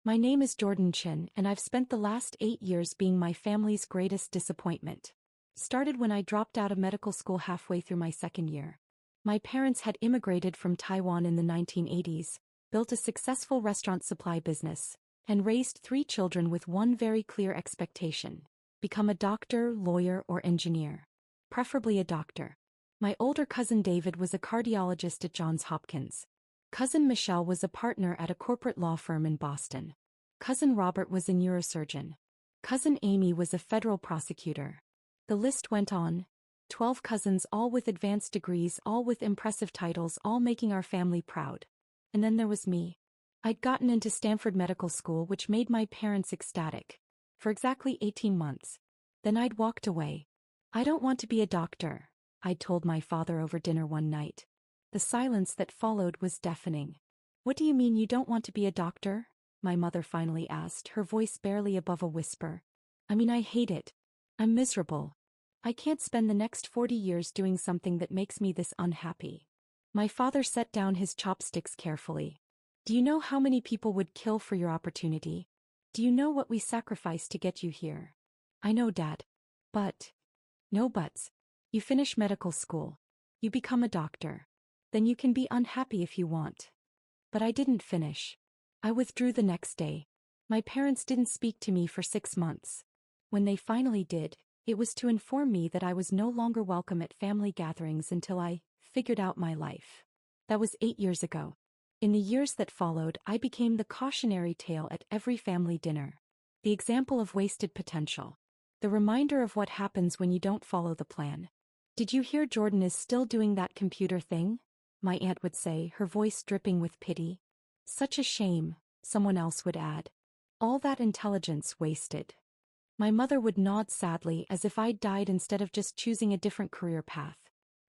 My name is Jordan Chin, and I've spent the last 8 years being my family's greatest disappointment. Started when I dropped out of medical school halfway through my second year. My parents had immigrated from Taiwan in the 1980s, built a successful restaurant supply business, and raised 3 children with one very clear expectation: become a doctor, lawyer, or engineer. Preferably a doctor. My older cousin David was a cardiologist at Johns Hopkins. Cousin Michelle was a partner at a corporate law firm in Boston. Cousin Robert was a neurosurgeon. Cousin Amy was a federal prosecutor. The list went on. 12 cousins, all with advanced degrees, all with impressive titles, all making our family proud. And then there was me. I'd gotten into Stanford Medical School, which made my parents ecstatic. For exactly 18 months. Then I'd walked away. I don't want to be a doctor, I'd told my father over dinner one night. The silence that followed was deafening. What do you mean you don't want to be a doctor? My mother finally asked, her voice barely above a whisper. I mean, I hate it. I'm miserable. I can't spend the next 40 years doing something that makes me this unhappy. My father set down his chopsticks carefully. Do you know how many people would kill for your opportunity? Do you know what we sacrificed to get you here? I know, Dad. But. No buts. You finish medical school. You become a doctor. Then you can be unhappy if you want. But I didn't finish. I withdrew the next day. My parents didn't speak to me for 6 months. When they finally did, it was to inform me that I was no longer welcome at family gatherings until I figured out my life. That was 8 years ago. In the years that followed, I became the cautionary tale at every family dinner. The example of wasted potential. The reminder of what happens when you don't follow the plan. Did you hear Jordan is still doing that computer thing? My aunt would say, her voice dripping with pity. Such a shame, someone else would add. All that intelligence wasted. My mother would nod sadly as if I'd died instead of just choosing a different career path.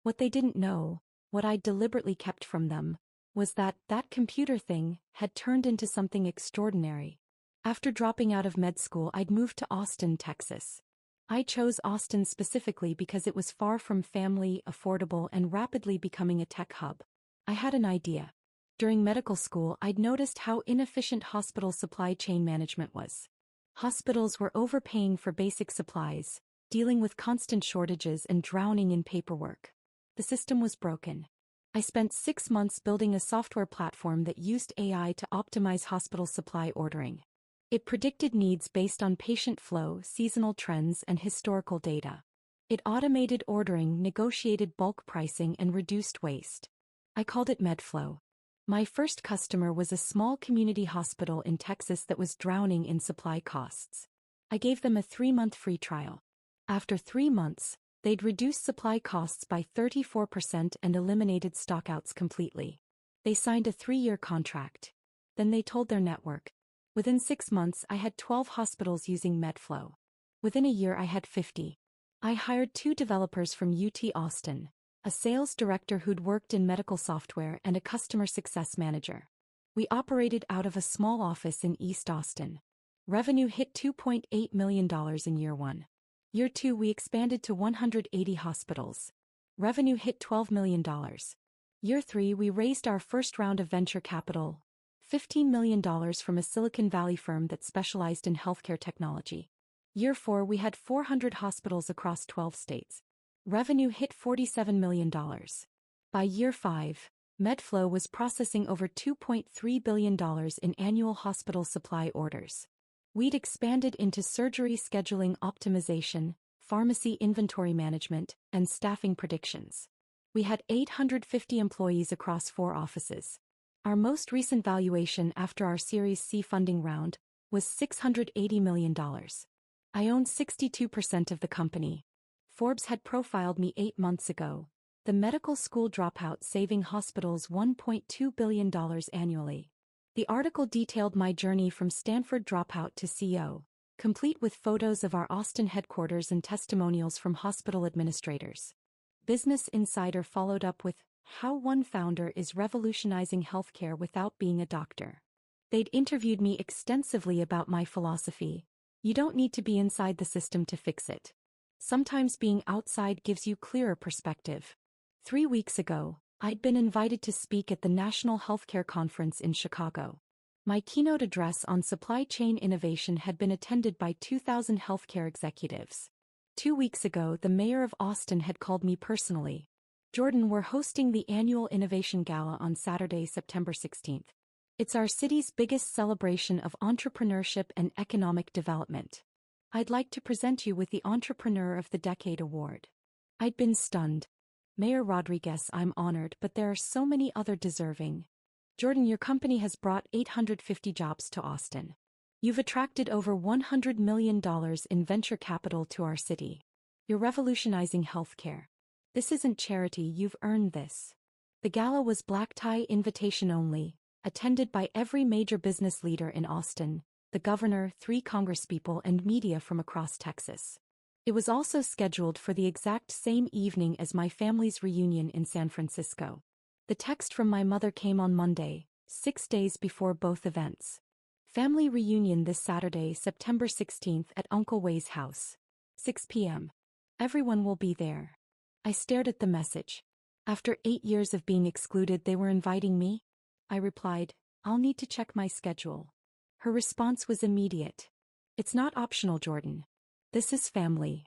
What they didn't know, what I'd deliberately kept from them, was that computer thing had turned into something extraordinary. After dropping out of med school, I'd moved to Austin, Texas. I chose Austin specifically because it was far from family, affordable, and rapidly becoming a tech hub. I had an idea. During medical school, I'd noticed how inefficient hospital supply chain management was. Hospitals were overpaying for basic supplies, dealing with constant shortages and drowning in paperwork. The system was broken. I spent 6 months building a software platform that used AI to optimize hospital supply ordering. It predicted needs based on patient flow, seasonal trends, and historical data. It automated ordering, negotiated bulk pricing, and reduced waste. I called it MedFlow. My first customer was a small community hospital in Texas that was drowning in supply costs. I gave them a 3-month free trial. After 3 months, they'd reduced supply costs by 34% and eliminated stockouts completely. They signed a 3-year contract. Then they told their network. Within 6 months, I had 12 hospitals using MedFlow. Within a year, I had 50. I hired 2 developers from UT Austin, a sales director who'd worked in medical software and a customer success manager. We operated out of a small office in East Austin. Revenue hit $2.8 million in year 1. Year 2, we expanded to 180 hospitals. Revenue hit $12 million. Year 3, we raised our first round of venture capital, $15 million from a Silicon Valley firm that specialized in healthcare technology. Year 4, we had 400 hospitals across 12 states. Revenue hit $47 million. By year 5, MedFlow was processing over $2.3 billion in annual hospital supply orders. We'd expanded into surgery scheduling optimization, pharmacy inventory management, and staffing predictions. We had 850 employees across 4 offices. Our most recent valuation after our Series C funding round was $680 million. I own 62% of the company. Forbes had profiled me 8 months ago. The medical school dropout saving hospitals $1.2 billion annually. The article detailed my journey from Stanford dropout to CEO, complete with photos of our Austin headquarters and testimonials from hospital administrators. Business Insider followed up with how one founder is revolutionizing healthcare without being a doctor. They'd interviewed me extensively about my philosophy. You don't need to be inside the system to fix it. Sometimes being outside gives you clearer perspective. 3 weeks ago, I'd been invited to speak at the National Healthcare Conference in Chicago. My keynote address on supply chain innovation had been attended by 2,000 healthcare executives. 2 weeks ago, the mayor of Austin had called me personally. Jordan, we're hosting the annual Innovation Gala on Saturday, September 16th. It's our city's biggest celebration of entrepreneurship and economic development. I'd like to present you with the Entrepreneur of the Decade award. I'd been stunned. Mayor Rodriguez, I'm honored, but there are so many other deserving. Jordan, your company has brought 850 jobs to Austin. You've attracted over $100 million in venture capital to our city. You're revolutionizing healthcare. This isn't charity, you've earned this. The gala was black tie invitation only, attended by every major business leader in Austin, the governor, 3 congresspeople, and media from across Texas. It was also scheduled for the exact same evening as my family's reunion in San Francisco. The text from my mother came on Monday, 6 days before both events. Family reunion this Saturday, September 16th at Uncle Way's house. 6 p.m. Everyone will be there. I stared at the message. After 8 years of being excluded, they were inviting me? I replied, I'll need to check my schedule. Her response was immediate. It's not optional, Jordan. This is family.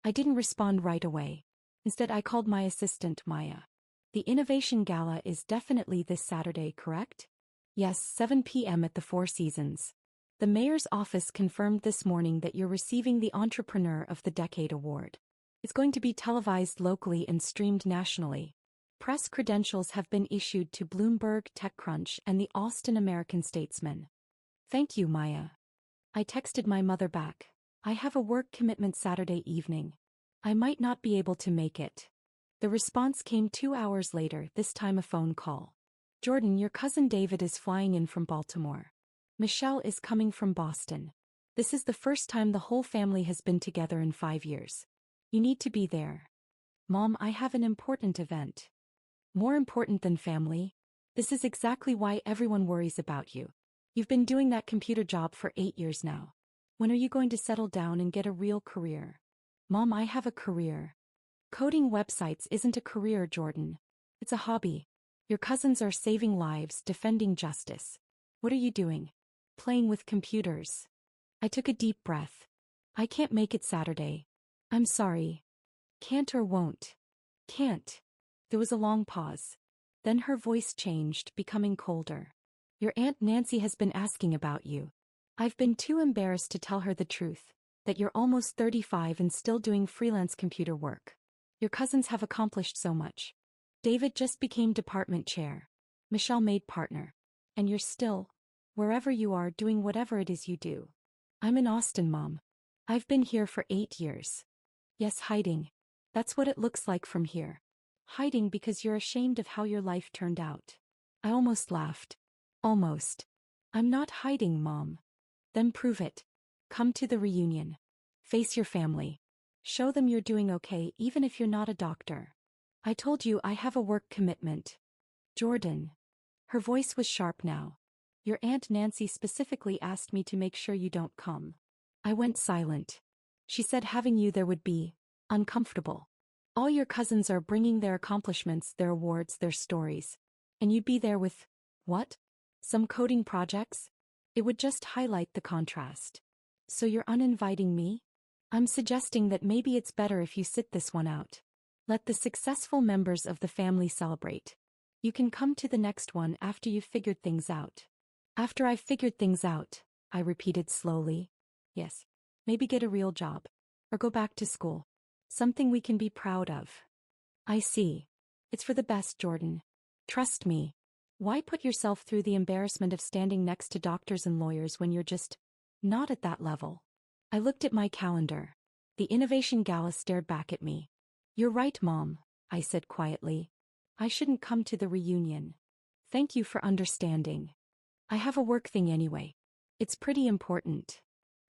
I didn't respond right away. Instead, I called my assistant, Maya. The Innovation Gala is definitely this Saturday, correct? Yes, 7 p.m. at the Four Seasons. The mayor's office confirmed this morning that you're receiving the Entrepreneur of the Decade award. It's going to be televised locally and streamed nationally. Press credentials have been issued to Bloomberg, TechCrunch, and the Austin American-Statesman. Thank you, Maya. I texted my mother back. I have a work commitment Saturday evening. I might not be able to make it. The response came 2 hours later, this time a phone call. Jordan, your cousin David is flying in from Baltimore. Michelle is coming from Boston. This is the first time the whole family has been together in 5 years. You need to be there. Mom, I have an important event. More important than family? This is exactly why everyone worries about you. You've been doing that computer job for 8 years now. When are you going to settle down and get a real career? Mom, I have a career. Coding websites isn't a career, Jordan. It's a hobby. Your cousins are saving lives, defending justice. What are you doing? Playing with computers. I took a deep breath. I can't make it Saturday. I'm sorry. Can't or won't? Can't. There was a long pause. Then her voice changed, becoming colder. Your Aunt Nancy has been asking about you. I've been too embarrassed to tell her the truth, that you're almost 35 and still doing freelance computer work. Your cousins have accomplished so much. David just became department chair. Michelle made partner. And you're still, wherever you are, doing whatever it is you do. I'm in Austin, Mom. I've been here for 8 years. Yes, hiding. That's what it looks like from here. Hiding because you're ashamed of how your life turned out. I almost laughed. Almost. I'm not hiding, Mom. Then prove it. Come to the reunion. Face your family. Show them you're doing okay even if you're not a doctor. I told you I have a work commitment. Jordan. Her voice was sharp now. Your Aunt Nancy specifically asked me to make sure you don't come. I went silent. She said having you there would be uncomfortable. All your cousins are bringing their accomplishments, their awards, their stories. And you'd be there with, what? Some coding projects? It would just highlight the contrast. So you're uninviting me? I'm suggesting that maybe it's better if you sit this one out. Let the successful members of the family celebrate. You can come to the next one after you've figured things out. After I've figured things out, I repeated slowly. Yes. Maybe get a real job. Or go back to school. Something we can be proud of. I see. It's for the best, Jordan. Trust me. Why put yourself through the embarrassment of standing next to doctors and lawyers when you're just not at that level? I looked at my calendar. The Innovation Gala stared back at me. You're right, Mom, I said quietly. I shouldn't come to the reunion. Thank you for understanding. I have a work thing anyway. It's pretty important.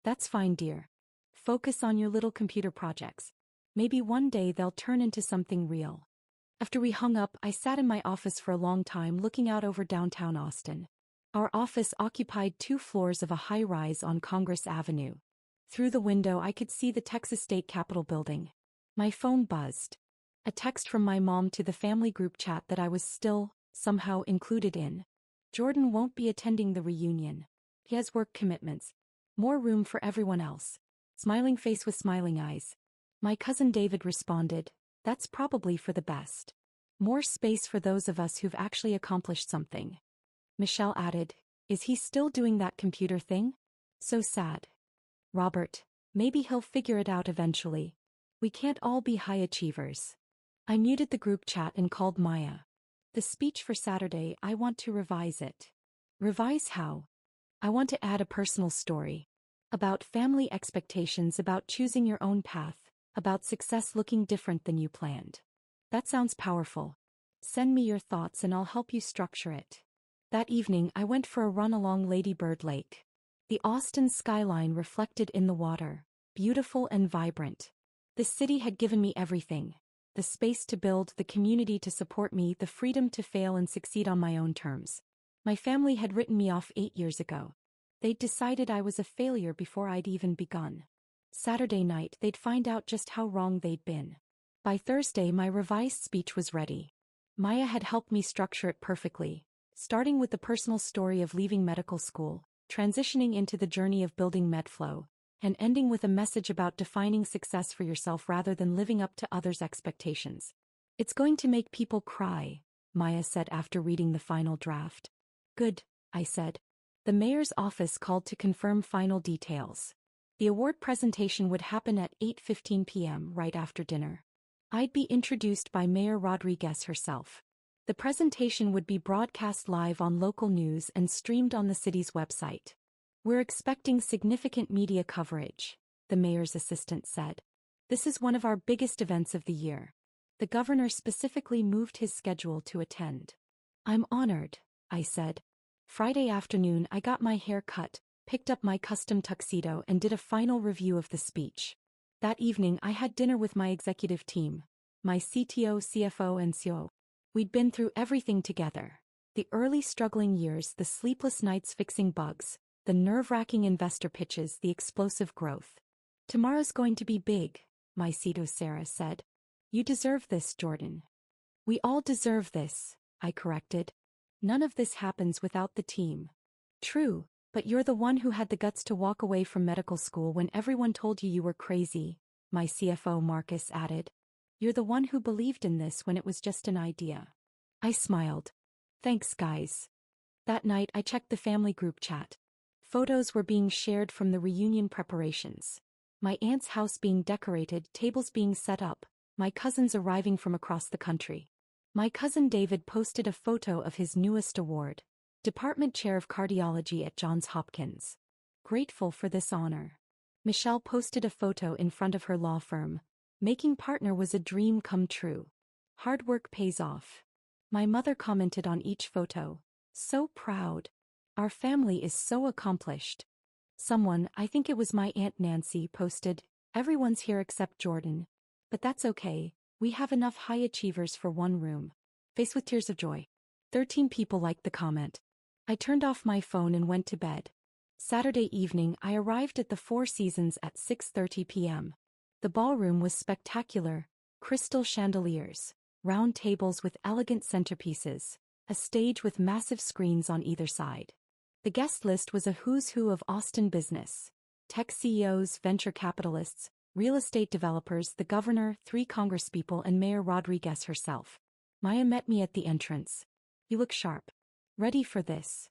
That's fine, dear. Focus on your little computer projects. Maybe one day they'll turn into something real. After we hung up, I sat in my office for a long time looking out over downtown Austin. Our office occupied 2 floors of a high-rise on Congress Avenue. Through the window I could see the Texas State Capitol building. My phone buzzed. A text from my mom to the family group chat that I was still, somehow, included in. Jordan won't be attending the reunion. He has work commitments. More room for everyone else. Smiling face with smiling eyes. My cousin David responded, that's probably for the best. More space for those of us who've actually accomplished something. Michelle added, is he still doing that computer thing? So sad. Robert, maybe he'll figure it out eventually. We can't all be high achievers. I muted the group chat and called Maya. The speech for Saturday, I want to revise it. Revise how? I want to add a personal story. About family expectations, about choosing your own path, about success looking different than you planned. That sounds powerful. Send me your thoughts and I'll help you structure it. That evening I went for a run along Lady Bird Lake. The Austin skyline reflected in the water, beautiful and vibrant. The city had given me everything. The space to build, the community to support me, the freedom to fail and succeed on my own terms. My family had written me off 8 years ago. They'd decided I was a failure before I'd even begun. Saturday night they'd find out just how wrong they'd been. By Thursday my revised speech was ready. Maya had helped me structure it perfectly, starting with the personal story of leaving medical school, transitioning into the journey of building MedFlow, and ending with a message about defining success for yourself rather than living up to others' expectations. It's going to make people cry, Maya said after reading the final draft. Good, I said. The mayor's office called to confirm final details. The award presentation would happen at 8:15 p.m. right after dinner. I'd be introduced by Mayor Rodriguez herself. The presentation would be broadcast live on local news and streamed on the city's website. We're expecting significant media coverage, the mayor's assistant said. This is one of our biggest events of the year. The governor specifically moved his schedule to attend. I'm honored, I said. Friday afternoon I got my hair cut, picked up my custom tuxedo and did a final review of the speech. That evening I had dinner with my executive team, my CTO, CFO and COO. We'd been through everything together. The early struggling years, the sleepless nights fixing bugs, the nerve-wracking investor pitches, the explosive growth. Tomorrow's going to be big, my CTO Sarah said. You deserve this, Jordan. We all deserve this, I corrected. None of this happens without the team. True, but you're the one who had the guts to walk away from medical school when everyone told you were crazy, my CFO Marcus added. You're the one who believed in this when it was just an idea. I smiled. Thanks, guys. That night I checked the family group chat. Photos were being shared from the reunion preparations. My aunt's house being decorated, tables being set up, my cousins arriving from across the country. My cousin David posted a photo of his newest award, Department Chair of Cardiology at Johns Hopkins. Grateful for this honor. Michelle posted a photo in front of her law firm. Making partner was a dream come true. Hard work pays off. My mother commented on each photo. So proud. Our family is so accomplished. Someone, I think it was my Aunt Nancy, posted, everyone's here except Jordan. But that's okay, we have enough high achievers for one room. Face with tears of joy. 13 people liked the comment. I turned off my phone and went to bed. Saturday evening I arrived at the Four Seasons at 6:30 p.m. The ballroom was spectacular, crystal chandeliers, round tables with elegant centerpieces, a stage with massive screens on either side. The guest list was a who's who of Austin business. Tech CEOs, venture capitalists, real estate developers, the governor, 3 congresspeople and Mayor Rodriguez herself. Maya met me at the entrance. You look sharp. Ready for this?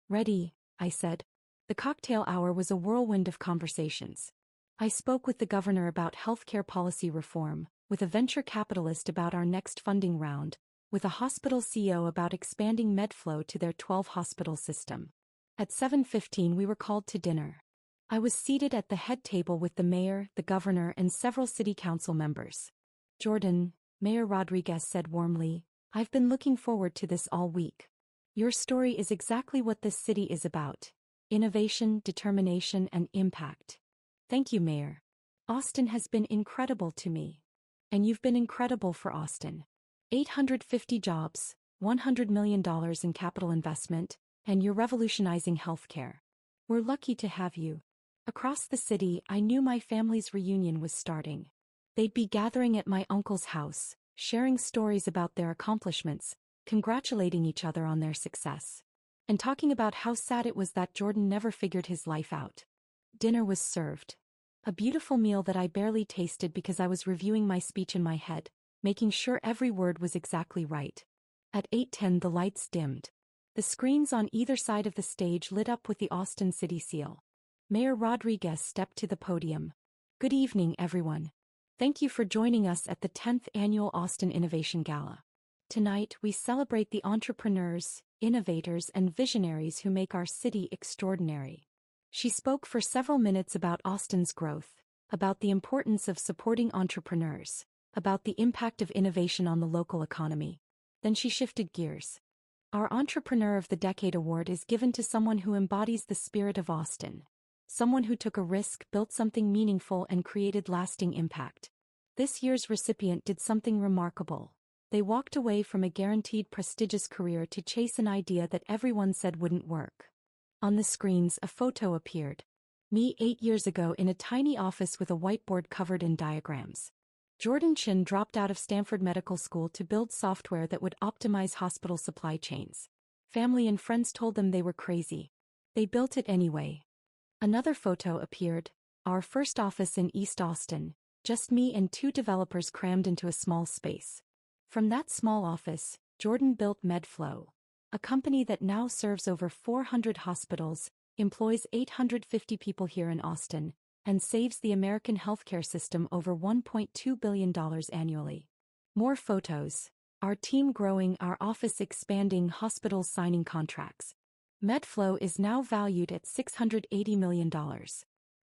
Ready, I said. The cocktail hour was a whirlwind of conversations. I spoke with the governor about healthcare policy reform, with a venture capitalist about our next funding round, with a hospital CEO about expanding MedFlow to their 12-hospital system. At 7:15 we were called to dinner. I was seated at the head table with the mayor, the governor and several city council members. Jordan, Mayor Rodriguez said warmly, I've been looking forward to this all week. Your story is exactly what this city is about. Innovation, determination and impact. Thank you, Mayor. Austin has been incredible to me. And you've been incredible for Austin. 850 jobs, $100 million in capital investment, and you're revolutionizing healthcare. We're lucky to have you. Across the city, I knew my family's reunion was starting. They'd be gathering at my uncle's house, sharing stories about their accomplishments, congratulating each other on their success. and talking about how sad it was that Jordan never figured his life out. Dinner was served. A beautiful meal that I barely tasted because I was reviewing my speech in my head, making sure every word was exactly right. At 8:10 the lights dimmed. The screens on either side of the stage lit up with the Austin City seal. Mayor Rodriguez stepped to the podium. Good evening, everyone. Thank you for joining us at the 10th Annual Austin Innovation Gala. Tonight, we celebrate the entrepreneurs, innovators, and visionaries who make our city extraordinary. She spoke for several minutes about Austin's growth, about the importance of supporting entrepreneurs, about the impact of innovation on the local economy. Then she shifted gears. Our Entrepreneur of the Decade award is given to someone who embodies the spirit of Austin. Someone who took a risk, built something meaningful, and created lasting impact. This year's recipient did something remarkable. They walked away from a guaranteed prestigious career to chase an idea that everyone said wouldn't work. On the screens, a photo appeared. Me 8 years ago in a tiny office with a whiteboard covered in diagrams. Jordan Chin dropped out of Stanford Medical School to build software that would optimize hospital supply chains. Family and friends told them they were crazy. They built it anyway. Another photo appeared. Our first office in East Austin. Just me and 2 developers crammed into a small space. From that small office, Jordan built MedFlow, a company that now serves over 400 hospitals, employs 850 people here in Austin, and saves the American healthcare system over $1.2 billion annually. More photos. Our team growing, our office expanding, hospitals signing contracts. MedFlow is now valued at $680 million.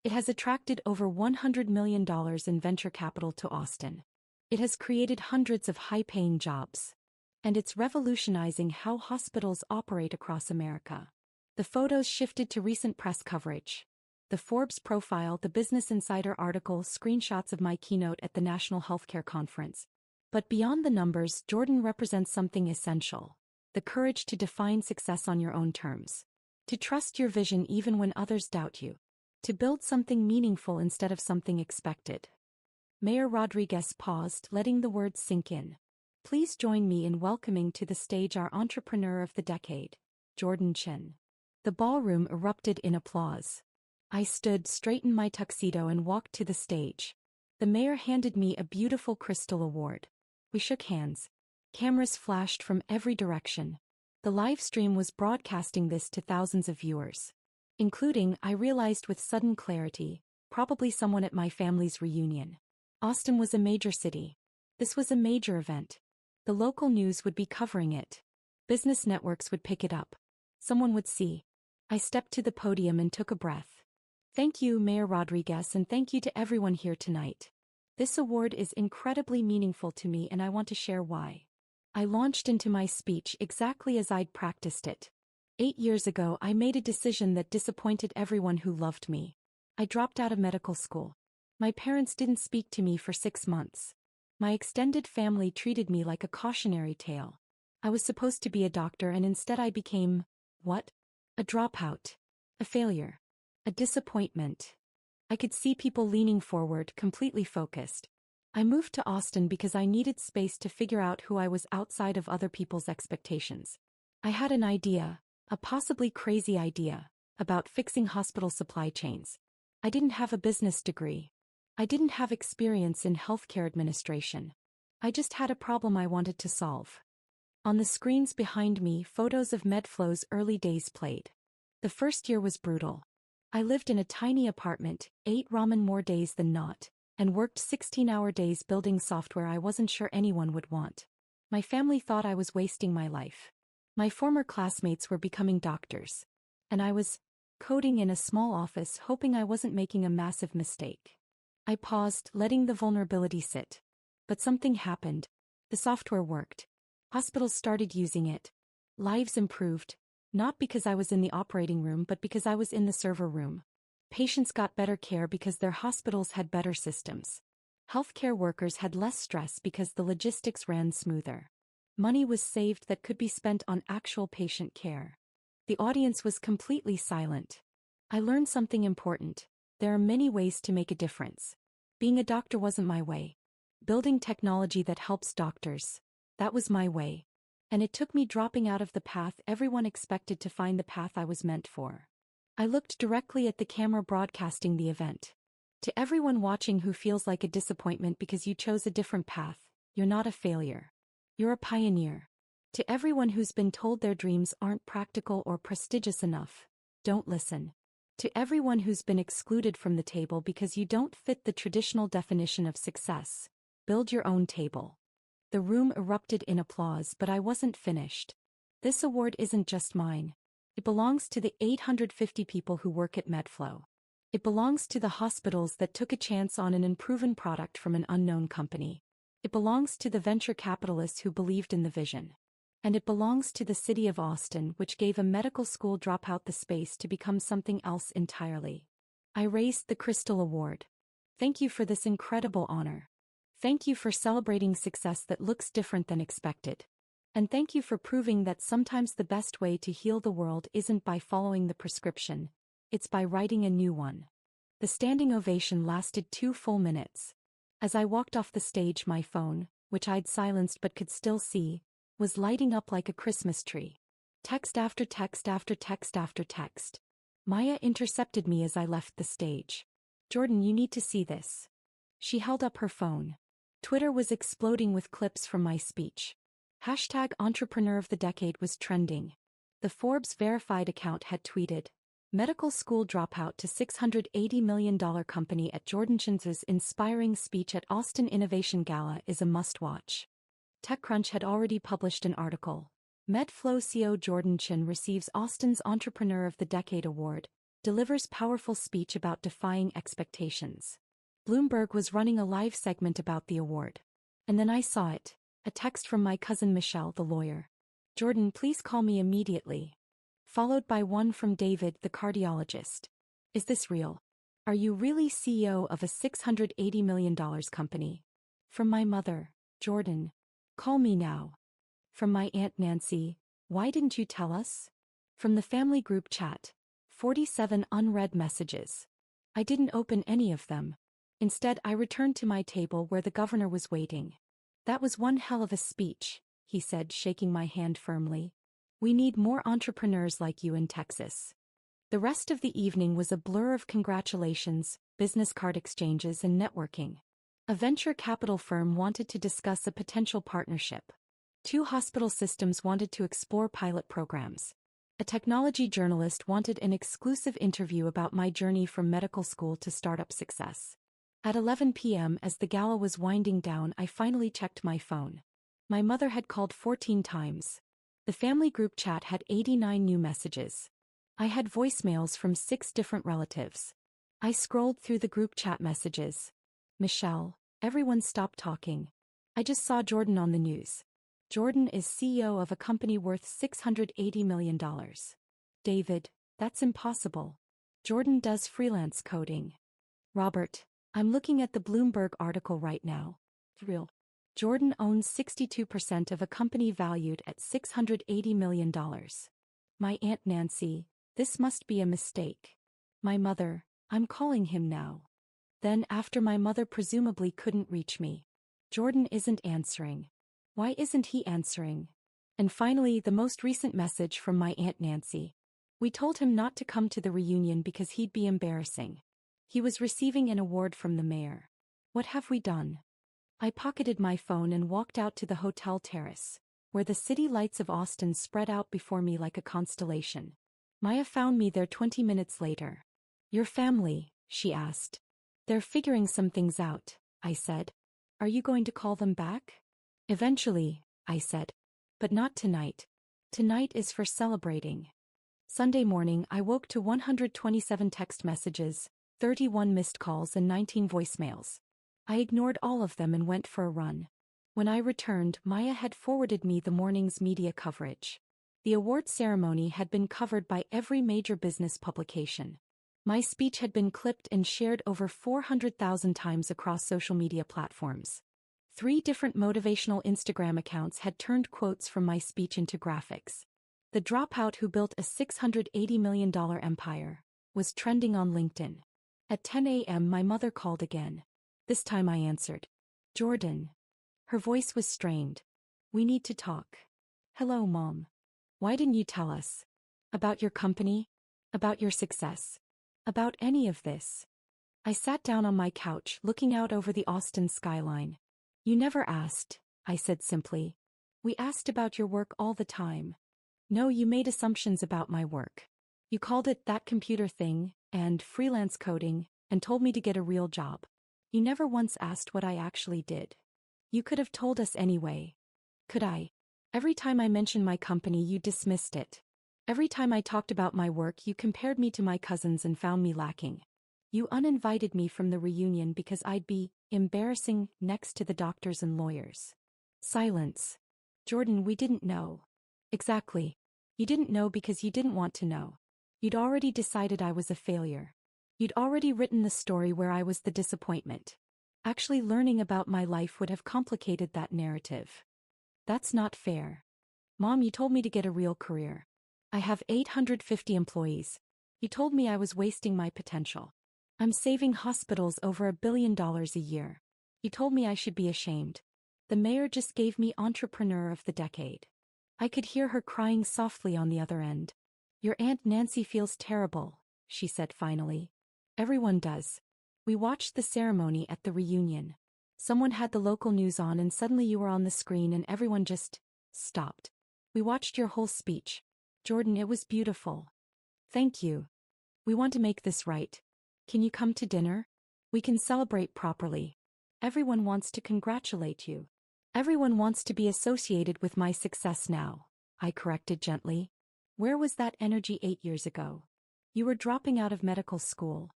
It has attracted over $100 million in venture capital to Austin. It has created hundreds of high-paying jobs. And it's revolutionizing how hospitals operate across America. The photos shifted to recent press coverage. The Forbes profile, the Business Insider article, screenshots of my keynote at the National Healthcare Conference. But beyond the numbers, Jordan represents something essential. The courage to define success on your own terms. To trust your vision even when others doubt you. To build something meaningful instead of something expected. Mayor Rodriguez paused, letting the words sink in. Please join me in welcoming to the stage our Entrepreneur of the Decade, Jordan Chin. The ballroom erupted in applause. I stood, straightened my tuxedo, and walked to the stage. The mayor handed me a beautiful crystal award. We shook hands. Cameras flashed from every direction. The live stream was broadcasting this to thousands of viewers. Including, I realized with sudden clarity, probably someone at my family's reunion. Austin was a major city. This was a major event. The local news would be covering it. Business networks would pick it up. Someone would see. I stepped to the podium and took a breath. Thank you, Mayor Rodriguez, and thank you to everyone here tonight. This award is incredibly meaningful to me, and I want to share why. I launched into my speech exactly as I'd practiced it. 8 years ago, I made a decision that disappointed everyone who loved me. I dropped out of medical school. My parents didn't speak to me for 6 months. My extended family treated me like a cautionary tale. I was supposed to be a doctor, and instead I became, what? A dropout. A failure. A disappointment. I could see people leaning forward, completely focused. I moved to Austin because I needed space to figure out who I was outside of other people's expectations. I had an idea, a possibly crazy idea, about fixing hospital supply chains. I didn't have a business degree. I didn't have experience in healthcare administration. I just had a problem I wanted to solve. On the screens behind me, photos of MedFlow's early days played. The first year was brutal. I lived in a tiny apartment, ate ramen more days than not, and worked 16-hour days building software I wasn't sure anyone would want. My family thought I was wasting my life. My former classmates were becoming doctors. And I was coding in a small office, hoping I wasn't making a massive mistake. I paused, letting the vulnerability sit. But something happened. The software worked. Hospitals started using it. Lives improved. Not because I was in the operating room, but because I was in the server room. Patients got better care because their hospitals had better systems. Healthcare workers had less stress because the logistics ran smoother. Money was saved that could be spent on actual patient care. The audience was completely silent. I learned something important. There are many ways to make a difference. Being a doctor wasn't my way. Building technology that helps doctors. That was my way. And it took me dropping out of the path everyone expected to find the path I was meant for. I looked directly at the camera broadcasting the event. To everyone watching who feels like a disappointment because you chose a different path, you're not a failure. You're a pioneer. To everyone who's been told their dreams aren't practical or prestigious enough, don't listen. To everyone who's been excluded from the table because you don't fit the traditional definition of success, build your own table. The room erupted in applause, but I wasn't finished. This award isn't just mine. It belongs to the 850 people who work at Medflow. It belongs to the hospitals that took a chance on an unproven product from an unknown company. It belongs to the venture capitalists who believed in the vision. And it belongs to the city of Austin, which gave a medical school dropout the space to become something else entirely. I raised the Crystal Award. Thank you for this incredible honor. Thank you for celebrating success that looks different than expected. And thank you for proving that sometimes the best way to heal the world isn't by following the prescription, it's by writing a new one. The standing ovation lasted 2 full minutes. As I walked off the stage, my phone, which I'd silenced but could still see, was lighting up like a Christmas tree. Text after text after text after text. Maya intercepted me as I left the stage. Jordan, you need to see this. She held up her phone. Twitter was exploding with clips from my speech. Hashtag Entrepreneur of the Decade was trending. The Forbes verified account had tweeted, "Medical school dropout to $680 million company at Jordanson's inspiring speech at Austin Innovation Gala is a must-watch." TechCrunch had already published an article. Medflow CEO Jordan Chin receives Austin's Entrepreneur of the Decade award, delivers powerful speech about defying expectations. Bloomberg was running a live segment about the award. And then I saw it. A text from my cousin Michelle, the lawyer. "Jordan, please call me immediately." Followed by one from David, the cardiologist. "Is this real? Are you really CEO of a $680 million company?" From my mother, "Jordan, call me now." From my Aunt Nancy, "Why didn't you tell us?" From the family group chat, 47 unread messages. I didn't open any of them. Instead, I returned to my table where the governor was waiting. "That was one hell of a speech," he said, shaking my hand firmly. "We need more entrepreneurs like you in Texas." The rest of the evening was a blur of congratulations, business card exchanges, and networking. A venture capital firm wanted to discuss a potential partnership. 2 hospital systems wanted to explore pilot programs. A technology journalist wanted an exclusive interview about my journey from medical school to startup success. At 11 p.m. as the gala was winding down, I finally checked my phone. My mother had called 14 times. The family group chat had 89 new messages. I had voicemails from 6 different relatives. I scrolled through the group chat messages. "Michelle, everyone stop talking. I just saw Jordan on the news. Jordan is CEO of a company worth $680 million. David, that's impossible. Jordan does freelance coding. Robert, I'm looking at the Bloomberg article right now. Real. Jordan owns 62% of a company valued at $680 million. My Aunt Nancy, this must be a mistake. My mother, I'm calling him now." Then after my mother presumably couldn't reach me. Jordan isn't answering. Why isn't he answering? And finally, the most recent message from my Aunt Nancy. We told him not to come to the reunion because he'd be embarrassing. He was receiving an award from the mayor. What have we done? I pocketed my phone and walked out to the hotel terrace, where the city lights of Austin spread out before me like a constellation. Maya found me there 20 minutes later. "Your family?" she asked. "They're figuring some things out," I said. "Are you going to call them back?" "Eventually," I said. "But not tonight. Tonight is for celebrating." Sunday morning, I woke to 127 text messages, 31 missed calls, and 19 voicemails. I ignored all of them and went for a run. When I returned, Maya had forwarded me the morning's media coverage. The award ceremony had been covered by every major business publication. My speech had been clipped and shared over 400,000 times across social media platforms. 3 different motivational Instagram accounts had turned quotes from my speech into graphics. The dropout who built a $680 million empire was trending on LinkedIn. At 10 a.m. my mother called again. This time I answered. "Jordan." Her voice was strained. "We need to talk." Hello, Mom. Why didn't you tell us? About your company? About your success? About any of this? I sat down on my couch, looking out over the Austin skyline. You never asked, I said simply. We asked about your work all the time. No, you made assumptions about my work. You called it that computer thing, and freelance coding, and told me to get a real job. You never once asked what I actually did. You could have told us anyway. Could I? Every time I mentioned my company, you dismissed it. Every time I talked about my work, you compared me to my cousins and found me lacking. You uninvited me from the reunion because I'd be embarrassing next to the doctors and lawyers. Silence. Jordan, we didn't know. Exactly. You didn't know because you didn't want to know. You'd already decided I was a failure. You'd already written the story where I was the disappointment. Actually, learning about my life would have complicated that narrative. That's not fair. Mom, you told me to get a real career. I have 850 employees. You told me I was wasting my potential. I'm saving hospitals over $1 billion a year. You told me I should be ashamed. The mayor just gave me Entrepreneur of the Decade. I could hear her crying softly on the other end. Your Aunt Nancy feels terrible, she said finally. Everyone does. We watched the ceremony at the reunion. Someone had the local news on and suddenly you were on the screen and everyone just stopped. We watched your whole speech. Jordan, it was beautiful. Thank you. We want to make this right. Can you come to dinner? We can celebrate properly. Everyone wants to congratulate you. Everyone wants to be associated with my success now, I corrected gently. Where was that energy 8 years ago? You were dropping out of medical school.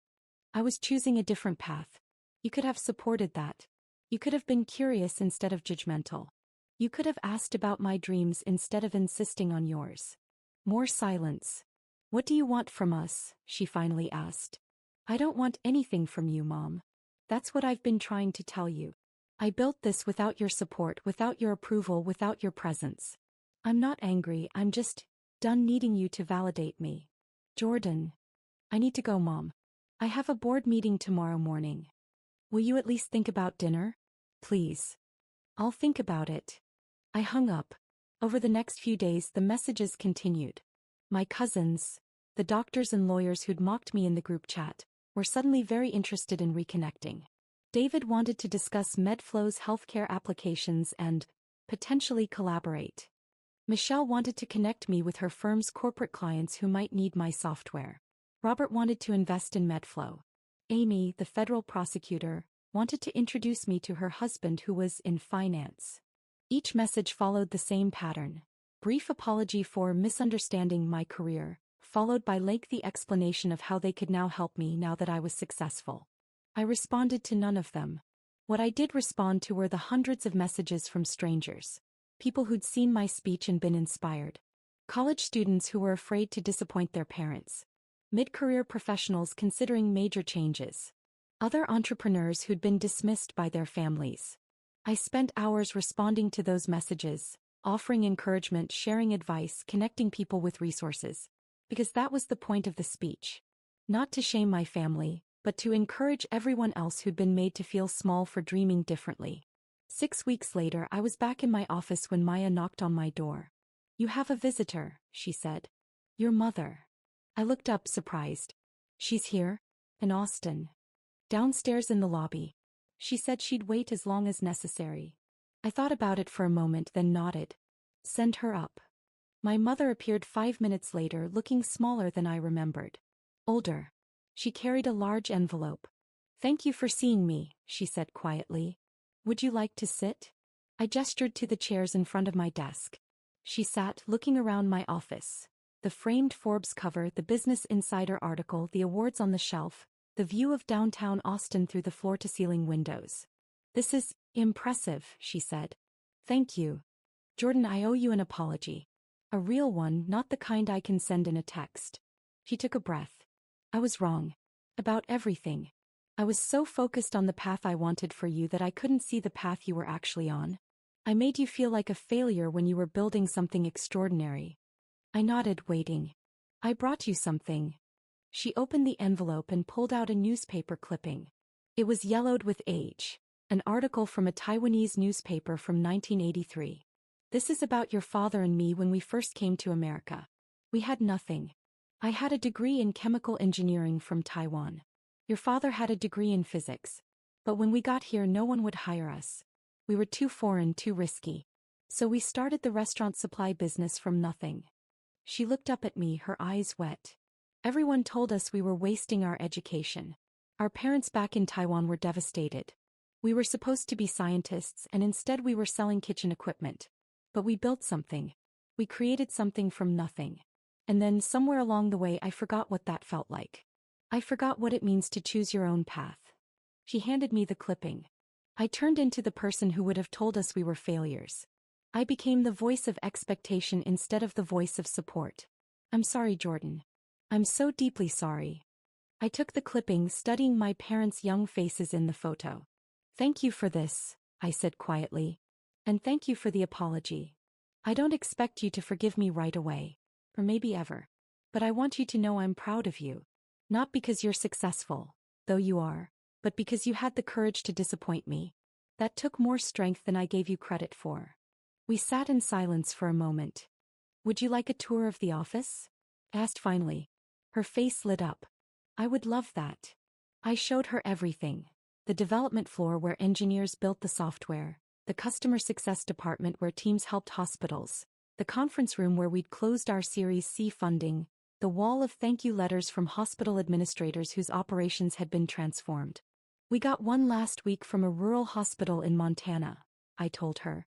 I was choosing a different path. You could have supported that. You could have been curious instead of judgmental. You could have asked about my dreams instead of insisting on yours. More silence. What do you want from us? She finally asked. I don't want anything from you, Mom. That's what I've been trying to tell you. I built this without your support, without your approval, without your presence. I'm not angry, I'm just done needing you to validate me. Jordan. I need to go, Mom. I have a board meeting tomorrow morning. Will you at least think about dinner? Please. I'll think about it. I hung up. Over the next few days, the messages continued. My cousins, the doctors and lawyers who'd mocked me in the group chat, were suddenly very interested in reconnecting. David wanted to discuss MedFlow's healthcare applications and potentially collaborate. Michelle wanted to connect me with her firm's corporate clients who might need my software. Robert wanted to invest in MedFlow. Amy, the federal prosecutor, wanted to introduce me to her husband who was in finance. Each message followed the same pattern. Brief apology for misunderstanding my career, followed by lengthy explanation of how they could now help me now that I was successful. I responded to none of them. What I did respond to were the hundreds of messages from strangers. People who'd seen my speech and been inspired. College students who were afraid to disappoint their parents. Mid-career professionals considering major changes. Other entrepreneurs who'd been dismissed by their families. I spent hours responding to those messages, offering encouragement, sharing advice, connecting people with resources. Because that was the point of the speech. Not to shame my family, but to encourage everyone else who'd been made to feel small for dreaming differently. 6 weeks later, I was back in my office when Maya knocked on my door. You have a visitor, she said. Your mother. I looked up, surprised. She's here? In Austin. Downstairs in the lobby. She said she'd wait as long as necessary. I thought about it for a moment, then nodded. Send her up. My mother appeared 5 minutes later, looking smaller than I remembered. Older. She carried a large envelope. Thank you for seeing me, she said quietly. Would you like to sit? I gestured to the chairs in front of my desk. She sat, looking around my office. The framed Forbes cover, the Business Insider article, the awards on the shelf, the view of downtown Austin through the floor-to-ceiling windows. This is impressive, she said. Thank you. Jordan, I owe you an apology. A real one, not the kind I can send in a text. She took a breath. I was wrong. About everything. I was so focused on the path I wanted for you that I couldn't see the path you were actually on. I made you feel like a failure when you were building something extraordinary. I nodded, waiting. I brought you something. She opened the envelope and pulled out a newspaper clipping. It was yellowed with age. An article from a Taiwanese newspaper from 1983. This is about your father and me when we first came to America. We had nothing. I had a degree in chemical engineering from Taiwan. Your father had a degree in physics. But when we got here, no one would hire us. We were too foreign, too risky. So we started the restaurant supply business from nothing. She looked up at me, her eyes wet. Everyone told us we were wasting our education. Our parents back in Taiwan were devastated. We were supposed to be scientists, and instead we were selling kitchen equipment. But we built something. We created something from nothing. And then somewhere along the way I forgot what that felt like. I forgot what it means to choose your own path. She handed me the clipping. I turned into the person who would have told us we were failures. I became the voice of expectation instead of the voice of support. I'm sorry, Jordan. I'm so deeply sorry. I took the clipping, studying my parents' young faces in the photo. Thank you for this, I said quietly. And thank you for the apology. I don't expect you to forgive me right away. Or maybe ever. But I want you to know I'm proud of you. Not because you're successful, though you are, but because you had the courage to disappoint me. That took more strength than I gave you credit for. We sat in silence for a moment. Would you like a tour of the office? Asked finally. Her face lit up. I would love that. I showed her everything. The development floor where engineers built the software, the customer success department where teams helped hospitals, the conference room where we'd closed our Series C funding, the wall of thank you letters from hospital administrators whose operations had been transformed. We got one last week from a rural hospital in Montana, I told her.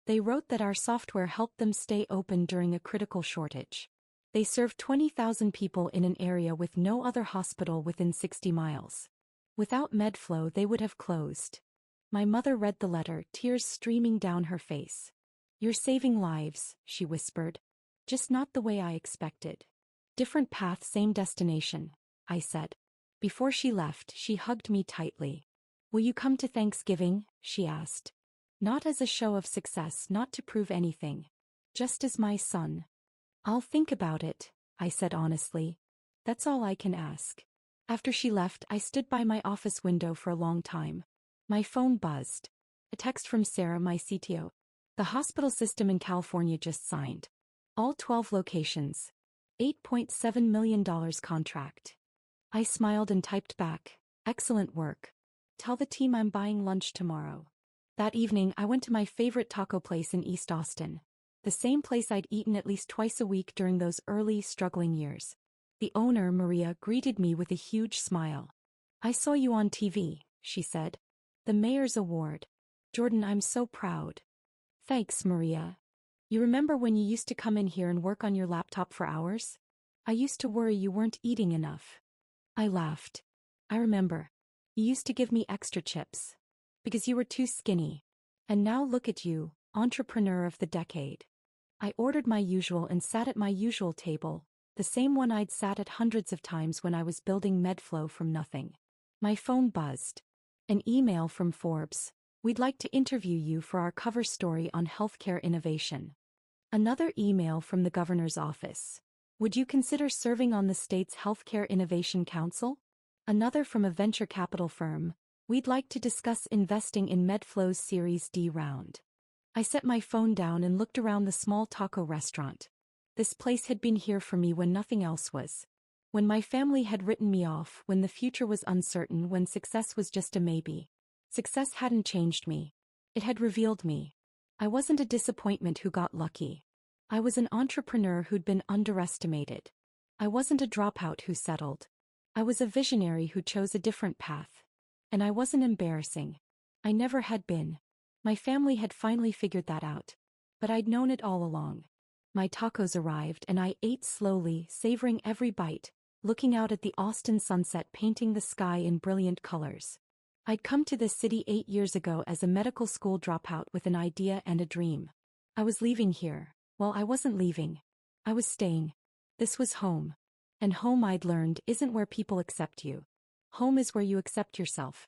They wrote that our software helped them stay open during a critical shortage. They served 20,000 people in an area with no other hospital within 60 miles. Without MedFlow, they would have closed. My mother read the letter, tears streaming down her face. You're saving lives, she whispered. Just not the way I expected. Different path, same destination, I said. Before she left, she hugged me tightly. Will you come to Thanksgiving? She asked. Not as a show of success, not to prove anything. Just as my son. I'll think about it, I said honestly. That's all I can ask. After she left, I stood by my office window for a long time. My phone buzzed. A text from Sarah, my CTO. The hospital system in California just signed. All 12 locations. $8.7 million contract. I smiled and typed back, excellent work. Tell the team I'm buying lunch tomorrow. That evening, I went to my favorite taco place in East Austin. The same place I'd eaten at least twice a week during those early, struggling years. The owner, Maria, greeted me with a huge smile. I saw you on TV, she said. The mayor's award. Jordan, I'm so proud. Thanks, Maria. You remember when you used to come in here and work on your laptop for hours? I used to worry you weren't eating enough. I laughed. I remember. You used to give me extra chips. Because you were too skinny. And now look at you, entrepreneur of the decade. I ordered my usual and sat at my usual table, the same one I'd sat at hundreds of times when I was building MedFlow from nothing. My phone buzzed. An email from Forbes. We'd like to interview you for our cover story on healthcare innovation. Another email from the governor's office. Would you consider serving on the state's Healthcare Innovation Council? Another from a venture capital firm. We'd like to discuss investing in MedFlow's Series D round. I set my phone down and looked around the small taco restaurant. This place had been here for me when nothing else was. When my family had written me off, when the future was uncertain, when success was just a maybe. Success hadn't changed me. It had revealed me. I wasn't a disappointment who got lucky. I was an entrepreneur who'd been underestimated. I wasn't a dropout who settled. I was a visionary who chose a different path. And I wasn't embarrassing. I never had been. My family had finally figured that out. But I'd known it all along. My tacos arrived and I ate slowly, savoring every bite, looking out at the Austin sunset painting the sky in brilliant colors. I'd come to this city 8 years ago as a medical school dropout with an idea and a dream. I was leaving here. Well, I wasn't leaving. I was staying. This was home. And home, I'd learned, isn't where people accept you. Home is where you accept yourself.